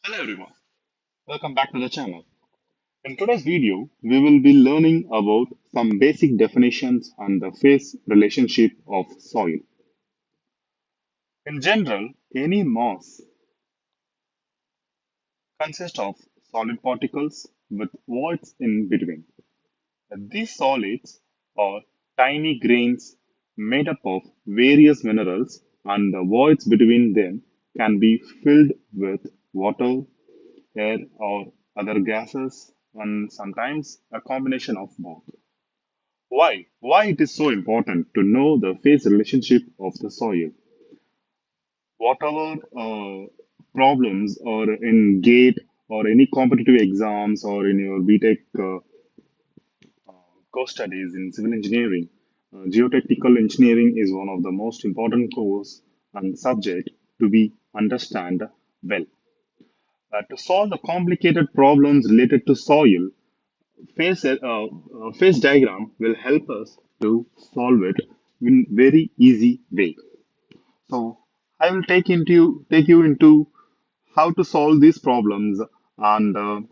Hello everyone, welcome back to the channel. In today's video, we will be learning about some basic definitions and the phase relationship of soil. In general, any mass consists of solid particles with voids in between. These solids are tiny grains made up of various minerals, and the voids between them can be filled with water, air, or other gases, and sometimes a combination of both. Why? Why it is so important to know the phase relationship of the soil? Whatever problems or in GATE or any competitive exams or in your BTech course studies in civil engineering, geotechnical engineering is one of the most important course and subject to be understand well. To solve the complicated problems related to soil, phase diagram will help us to solve it in very easy way. So I will take you into how to solve these problems and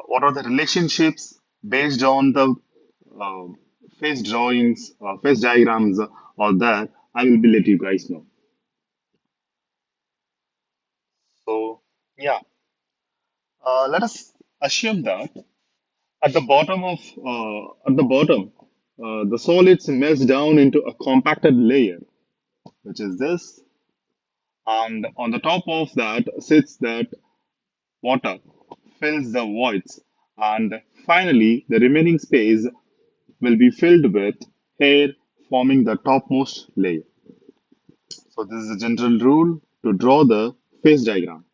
what are the relationships based on the uh, phase drawings, phase diagrams or that I will be let you guys know. So yeah, let us assume that at the bottom the solids melt down into a compacted layer, which is this, and on the top of that sits that water, fills the voids, and finally the remaining space will be filled with air, forming the topmost layer. So this is a general rule to draw the phase diagram.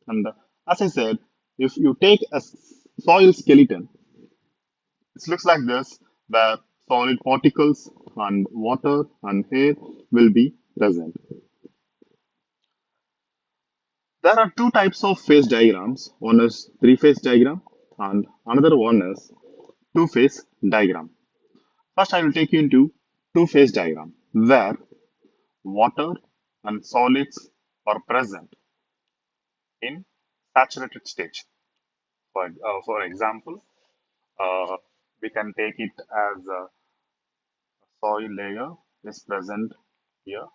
And as I said, if you take a soil skeleton, it looks like this, where solid particles and water and air will be present. There are two types of phase diagrams. One is three-phase diagram and another one is two-phase diagram. First, I will take you into two-phase diagram where water and solids are present in saturated stage. For example, uh, we can take it as a soil layer is present here.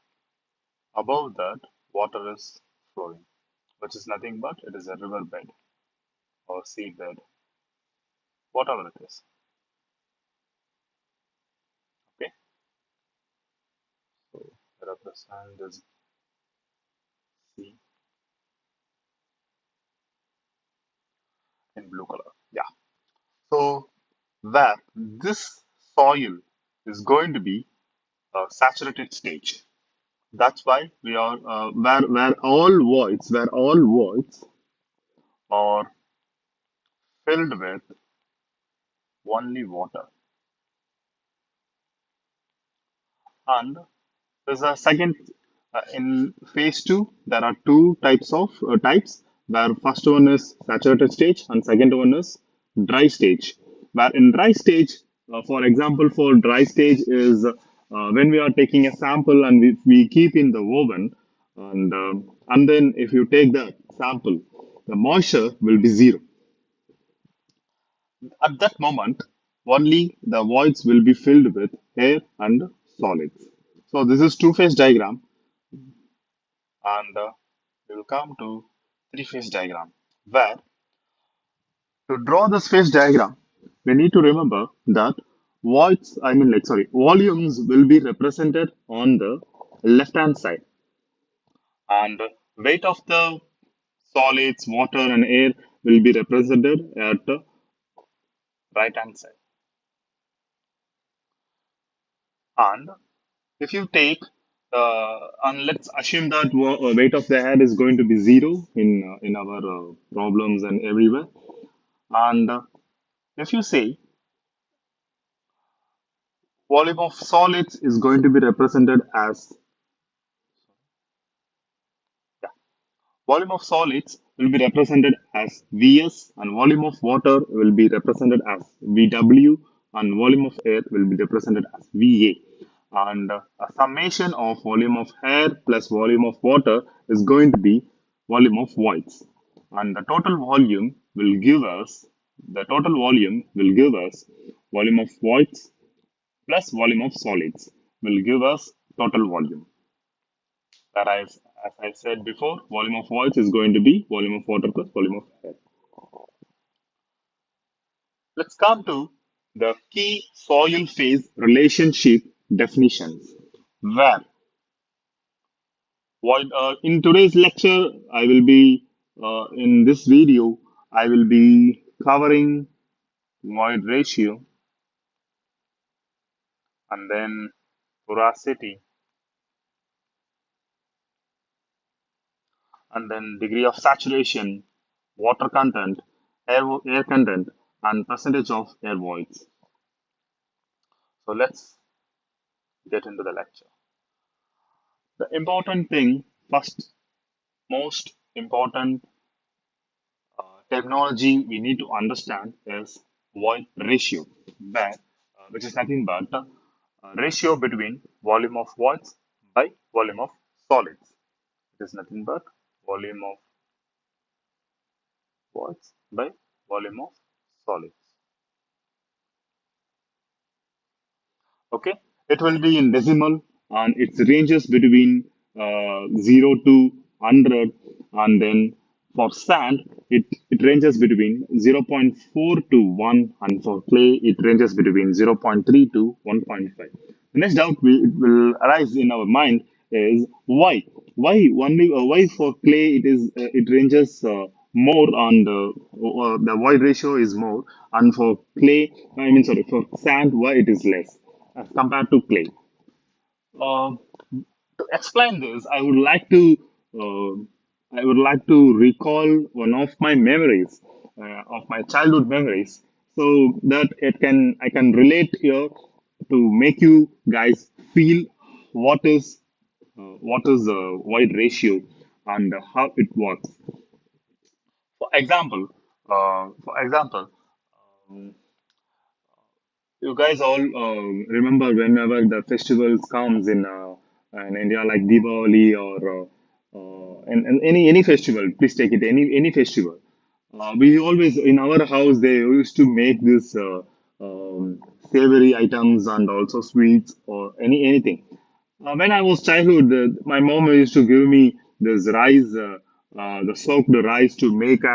Above that, water is flowing, which is nothing but it is a river bed or sea bed, whatever it is. Okay, so represent this sea in blue color. Yeah. So where this soil is going to be a saturated stage. That's why we are where all voids are filled with only water. And there's a second in phase two. There are two types. Where first one is saturated stage and second one is dry stage. Where in dry stage, for example, for dry stage is when we are taking a sample and we keep in the oven, and then if you take the sample, the moisture will be zero. At that moment, only the voids will be filled with air and solids. So this is two-phase diagram, and we will come to three-phase diagram. Where to draw this phase diagram, we need to remember that volumes will be represented on the left-hand side, and weight of the solids, water, and air will be represented at the right-hand side. And if you take and let's assume that weight of the head is going to be zero in our problems and everywhere. And if you say volume of solids is going to be represented as yeah, volume of solids will be represented as Vs, and volume of water will be represented as Vw, and volume of air will be represented as Va. And a summation of volume of air plus volume of water is going to be volume of voids. and the total volume will give us volume of voids plus volume of solids will give us total volume. That as I said before, volume of voids is going to be volume of water plus volume of air. Let's come to the key soil phase relationship definitions. Where in today's lecture, in this video, I will be covering void ratio and then porosity and then degree of saturation, water content, air content, and percentage of air voids. So let's get into the lecture. The important thing, first, most important technology we need to understand is void ratio, where, which is nothing but ratio between volume of voids by volume of solids. It is nothing but volume of voids by volume of solids. Okay, it will be in decimal and it ranges between 0 to 100, and then for sand it ranges between 0.4 to 1, and for clay it ranges between 0.3 to 1.5. The next doubt it will arise in our mind is why for clay it ranges more, and the void ratio is more, and for clay, I mean, sorry, for sand, why it is less as compared to clay. Uh, to explain this, I would like to recall one of my memories, of my childhood memories, so that it can I can relate here to make you guys feel what is the void ratio and how it works. For example, um, you guys all remember whenever the festivals comes in India, like Diwali or and any festival. Please take it any festival. We always in our house they used to make this savory items and also sweets or anything. When I was childhood, my mom used to give me this rice, the soaked rice to make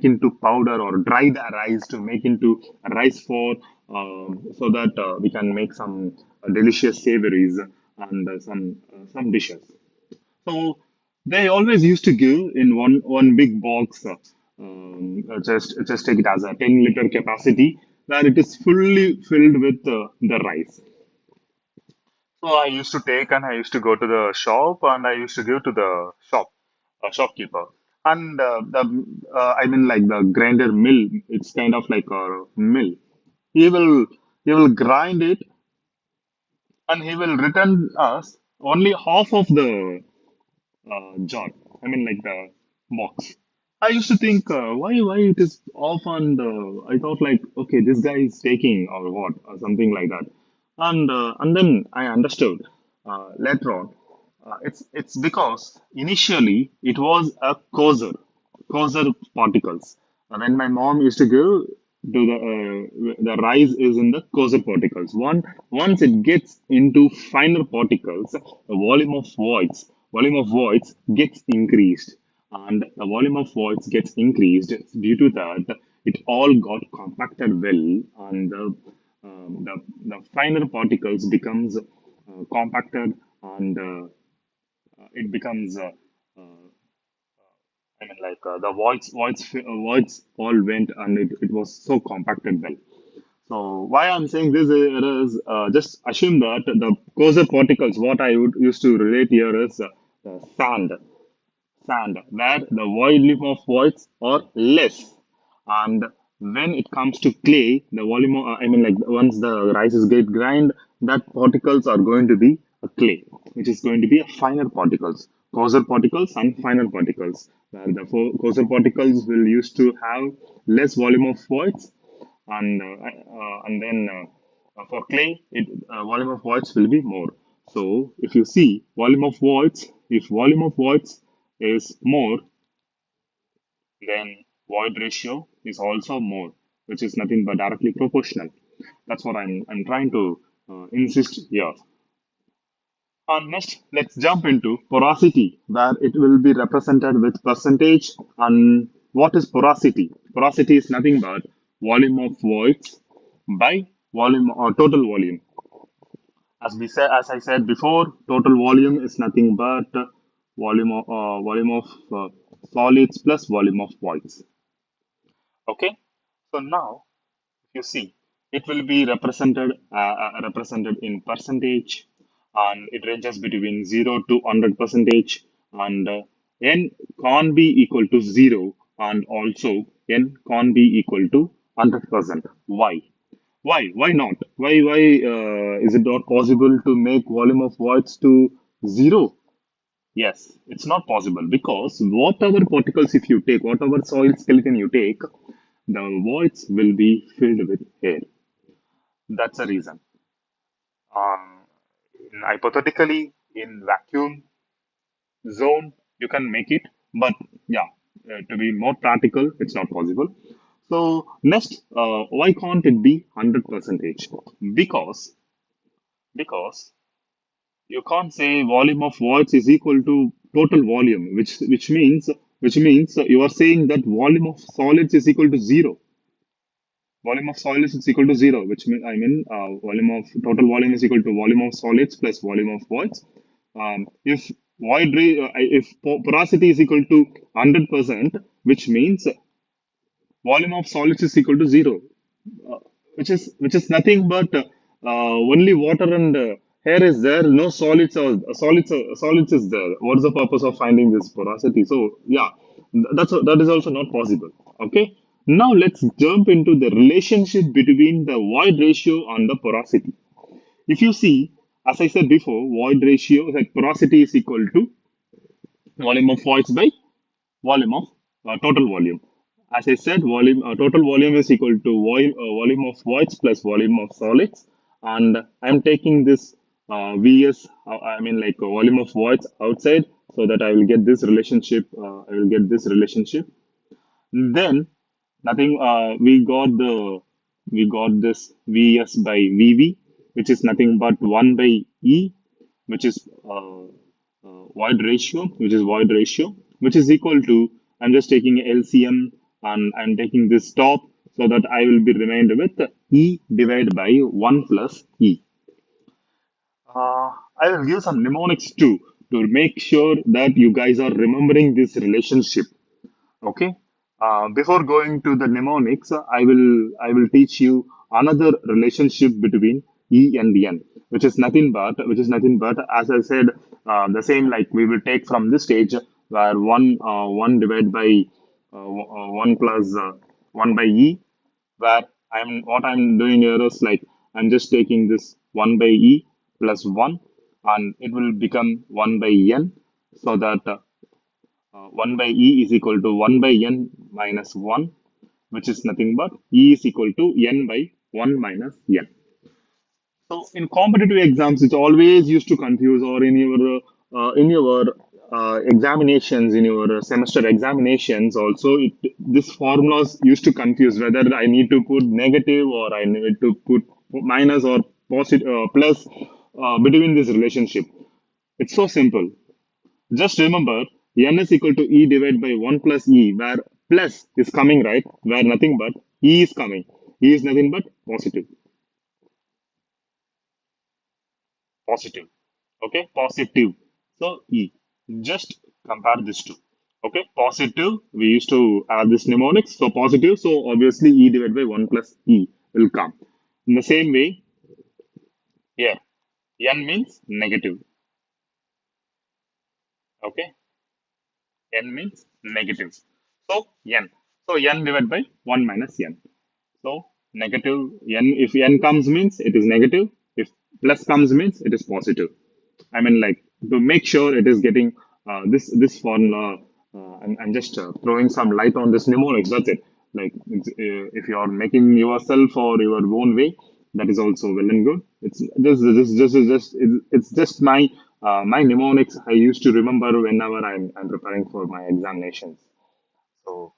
into powder, or dried rice to make into rice for, so that we can make some delicious savories and some dishes. So they always used to give in one big box. Just take it as a 10-liter capacity, where it is fully filled with the rice. So I used to take and I used to go to the shop and I used to give to the shopkeeper. And I mean, like the grinder mill, it's kind of like a mill. He will he will grind it and he will return us only half of the jar. I mean, like the box. I used to think why it is off, and I thought like, okay, this guy is taking or what or something like that, and then I understood later on. It's because initially it was a coarser particles. When my mom used to give to the rice is in the coarser particles. Once it gets into finer particles, the volume of voids gets increased, and the volume of voids gets increased. Due to that, it all got compacted well, and the finer particles becomes compacted, and it becomes I mean, like voids all went, and it was so compacted well. So why I'm saying this is, just assume that the coarser particles, what I would used to relate here is sand, where the volume of voids are less. And when it comes to clay, the volume, I mean, like once the rices get grind, that particles are going to be a clay, which is going to be a finer particles, coarser particles and finer particles. Where the coarser particles will used to have less volume of voids, and then for clay, volume of voids will be more. So if you see volume of voids, if volume of voids is more, then void ratio is also more, which is nothing but directly proportional. That's what I'm trying to insist here. And next, let's jump into porosity, where it will be represented with percentage. And what is porosity? Porosity is nothing but volume of voids by volume or total volume. As I said before, total volume is nothing but volume of solids plus volume of voids. Okay. So now you see it will be represented in percentage, and it ranges between 0 to 100 percentage, and n can't be equal to 0, and also n can't be equal to 100%. Why not? Why is it not possible to make volume of voids to 0? Yes, it's not possible because whatever particles if you take, whatever soil skeleton you take, the voids will be filled with air. That's the reason. Um, Hypothetically, in vacuum zone, you can make it, but yeah, to be more practical, it's not possible. So next, why can't it be 100 percentage? Because because you can't say volume of voids is equal to total volume, which means you are saying that volume of solids is equal to 0. Volume of solids is equal to 0, which means volume of total volume is equal to volume of solids plus volume of voids. If if porosity is equal to 100%, which means volume of solids is equal to 0, which is nothing but only water and air is there. No solids or solids is there. What's the purpose of finding this porosity? So yeah, that is also not possible. Okay. Now let's jump into the relationship between the void ratio and the porosity. If you see, as I said before, void ratio like porosity is equal to volume of voids by volume of total volume. As I said, volume total volume is equal to volume of voids plus volume of solids, and I'm taking this Vs, I mean like volume of voids outside, so that I will get this relationship. I will get this relationship. Then nothing. We got this Vs by Vv, which is nothing but one by E, which is void ratio, which is equal to, I'm just taking LCM and I'm taking this top so that I will be remained with E divided by 1 plus E. I will give some mnemonics too to make sure that you guys are remembering this relationship. Okay. Before going to the mnemonics, I will teach you another relationship between E and N, which is nothing but as I said, the same like we will take from this stage where one divided by one plus one by E, where I'm doing here is like I'm just taking this one by E plus one, and it will become one by N, so that 1 by E is equal to 1 by N minus 1, which is nothing but E is equal to N by 1 minus N. So in competitive exams, it's always used to confuse, or in your examinations, in your semester examinations, also this formulas used to confuse whether I need to put negative or I need to put minus or positive plus between this relationship. It's so simple. Just remember, n is equal to e divided by 1 plus e, where plus is coming, right? Where nothing but e is coming. E is nothing but positive. Positive. Okay, positive. So e. Just compare these two. Okay, positive. We used to add this mnemonics. So positive. So obviously e divided by 1 plus e will come. In the same way, here, n means negative. Okay, n means negative. So n. So n divided by 1 minus n. So negative n, if n comes means it is negative. If plus comes means it is positive. I mean, like to make sure it is getting this formula. I'm just throwing some light on this mnemonics. That's it. Like if you are making yourself or your own way, that is also well and good. It's just my mnemonics I used to remember whenever I'm preparing for my examinations. So.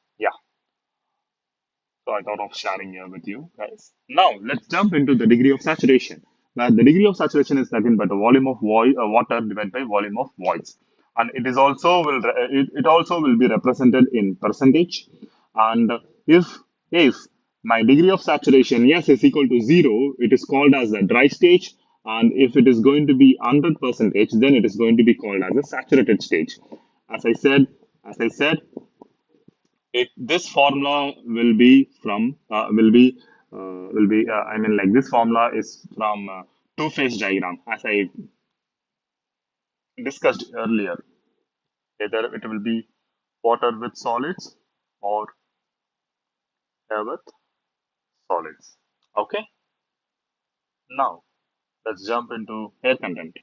So I thought of sharing here with you guys. Now let's jump into the degree of saturation. Where the degree of saturation is nothing but the volume of water divided by volume of voids, and it is also it also will be represented in percentage. And if my degree of saturation yes is equal to zero, it is called as the dry stage. And if it is going to be 100 percentage, then it is going to be called as a saturated stage. As I said, as I said, this formula will be I mean like this formula is from two-phase diagram as I discussed earlier. Either it will be water with solids or air with solids. Okay, now let's jump into air content.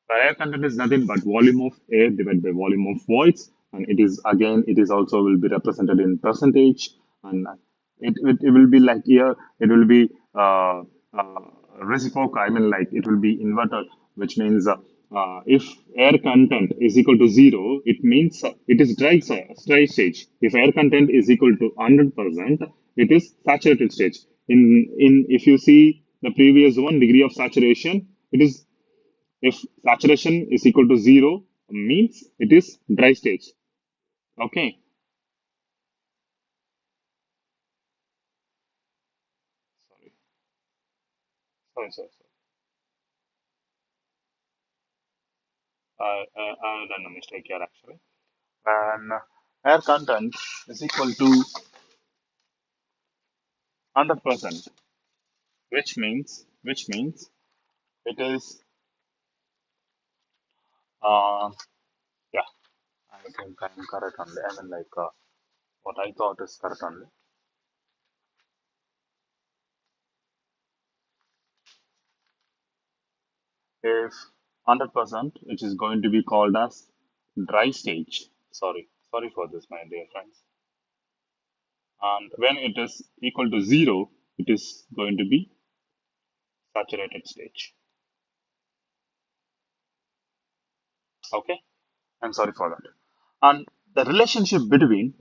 The air content is nothing but volume of air divided by volume of voids, and it is again it is also will be represented in percentage, and it will be like here it will be uh, reciprocal. I mean like it will be inverted, which means if air content is equal to zero, it means it is dry stage. If air content is equal to 100%, it is saturated stage. In if you see the previous one degree of saturation, it is if saturation is equal to zero, means it is dry stage. Okay. Sorry, sorry. I done a mistake here actually. And air content is equal to 100%, which means it is uh yeah, I think I'm correct only. I mean like what I thought is correct only. If 100%, which is going to be called as dry stage. Sorry for this, my dear friends. And when it is equal to zero, it is going to be saturated stage. Okay, I'm sorry for that. And the relationship between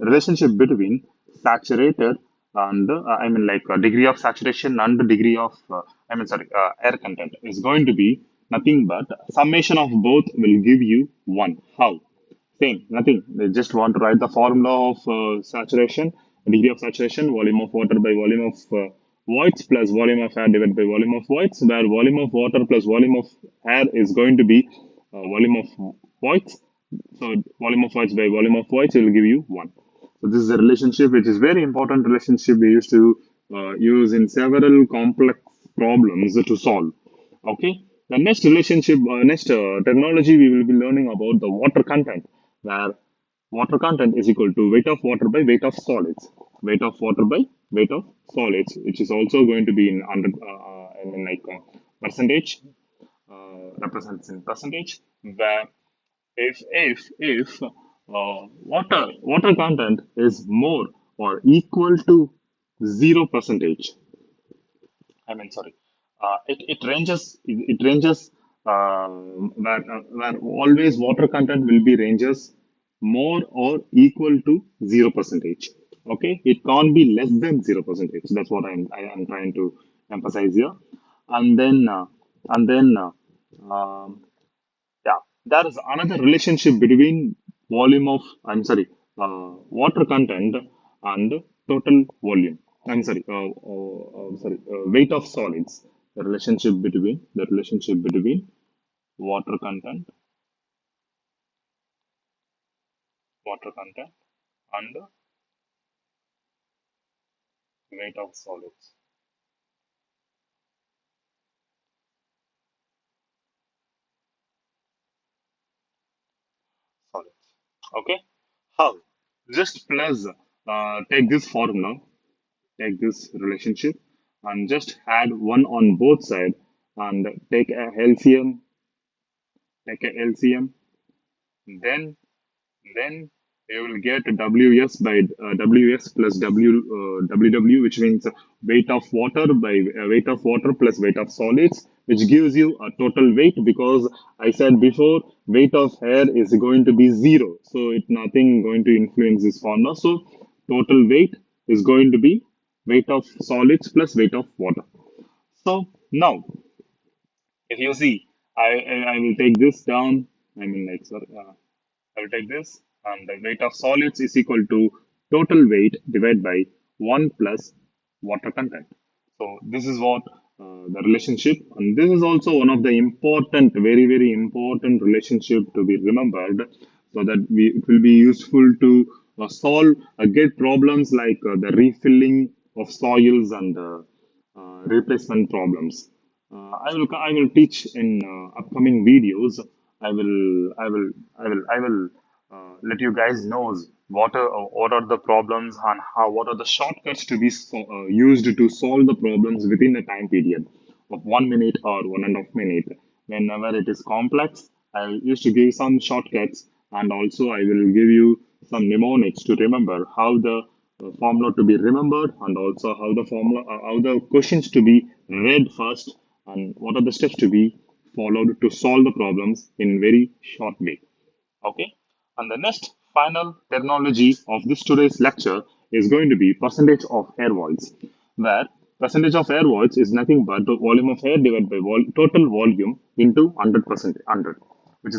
saturated and I mean like degree of saturation and the degree of air content is going to be nothing but summation of both will give you one. How? Same, nothing. They just want to write the formula of saturation, degree of saturation, volume of water by volume of voids plus volume of air divided by volume of voids, where volume of water plus volume of air is going to be volume of voids. So volume of voids by volume of voids will give you one. So this is a relationship which is very important relationship we used to use in several complex problems to solve. Okay. The next relationship, next technology we will be learning about the water content, where water content is equal to weight of water by weight of solids. Weight of water by weight of solids, which is also going to be in under, I mean like percentage, represents in percentage, where if water content is more or equal to 0%, I mean, sorry. It ranges where always water content will be ranges more or equal to 0%. Okay, it can't be less than 0%. That's what I am trying to emphasize here. And then and then yeah, there is another relationship between volume of, I'm sorry, water content and total volume. Weight of solids. The relationship between water content, water content, and weight of solids. Okay, how? Just plus take this formula, take this relationship, and just add one on both sides, and take a LCM, then then you will get WS by WS plus WW, which means weight of water by weight of water plus weight of solids, which gives you a total weight. Because I said before, weight of air is going to be zero, so it nothing going to influence this formula. So total weight is going to be weight of solids plus weight of water. So now, if you see, I will take this down. I mean, like, sorry, I will take this, and the weight of solids is equal to total weight divided by 1 plus water content. So this is what the relationship, and this is also one of the important, very, very important relationship to be remembered, so that it will be useful to solve, get problems like the refilling of soils and replacement problems. I will teach in upcoming videos. I will let you guys knows what are the problems and how what are the shortcuts to be used to solve the problems within a time period of 1 minute or 1.5 minute. Whenever it is complex, I used to give some shortcuts, and also I will give you some mnemonics to remember how the formula to be remembered, and also how the questions to be read first, and what are the steps to be followed to solve the problems in very short way. Okay. And the next final terminology of this today's lecture is going to be percentage of air voids, where percentage of air voids is nothing but the volume of air divided by total volume into 100%, 100, which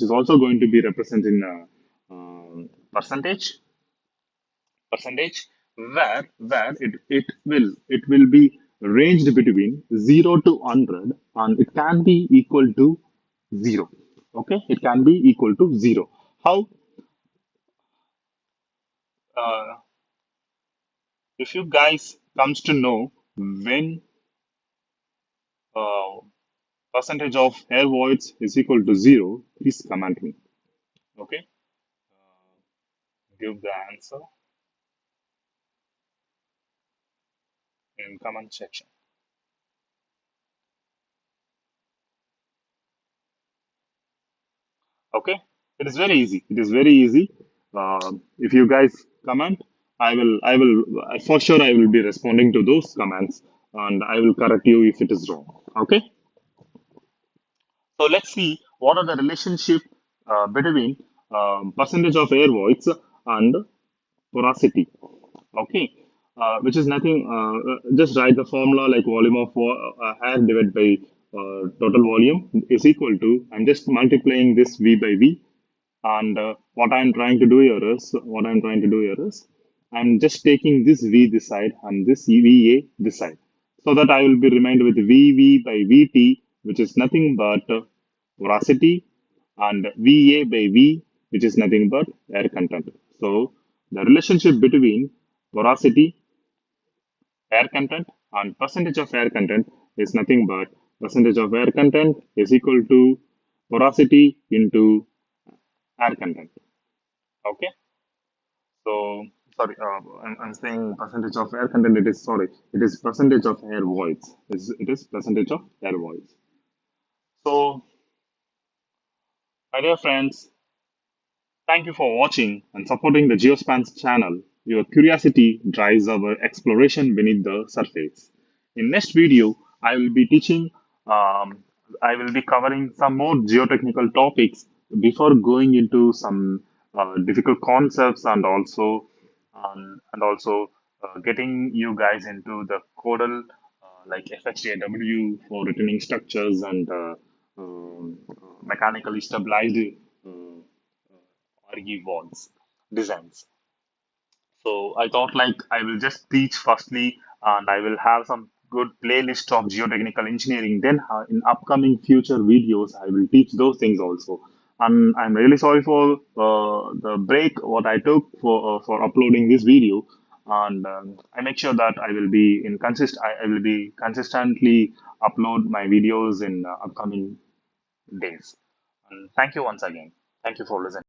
is also going to be represented in percentage, where it will be ranged between 0 to 100, and it can be equal to 0. Okay, it can be equal to 0. How, uh, if you guys comes to know when uh, percentage of air voids is equal to 0, please comment me. Okay, give the answer in comment section. Okay, it is very easy. It is very easy. If you guys comment, I will for sure I will be responding to those comments, and I will correct you if it is wrong. Okay, so let's see what are the relationship between percentage of air voids and porosity. Okay, which is nothing. Just write the formula like volume of air divided by total volume is equal to. I'm just multiplying this V by V, and what I'm trying to do here is I'm just taking this V this side and this VA this side, so that I will be remained with VV by VT, which is nothing but porosity, and VA by V, which is nothing but air content. So the relationship between porosity, air content, and percentage of air content is nothing but percentage of air content is equal to porosity into air content. Okay, so sorry, I'm saying percentage of air content. It is, sorry, it is percentage of air voids. It is percentage of air voids. So, my dear friends, thank you for watching and supporting the Geospans channel. Your curiosity drives our exploration beneath the surface. In next video, I will be teaching, um, I will be covering some more geotechnical topics before going into some difficult concepts, and also getting you guys into the codal like FHJW for returning structures, and mechanically stabilized uh, RE walls designs. So I thought like I will just teach firstly, and I will have some good playlist of geotechnical engineering. Then in upcoming future videos, I will teach those things also. And I'm really sorry for the break what I took for uploading this video. And I make sure that I will be consistently upload my videos in upcoming days. And thank you once again. Thank you for listening.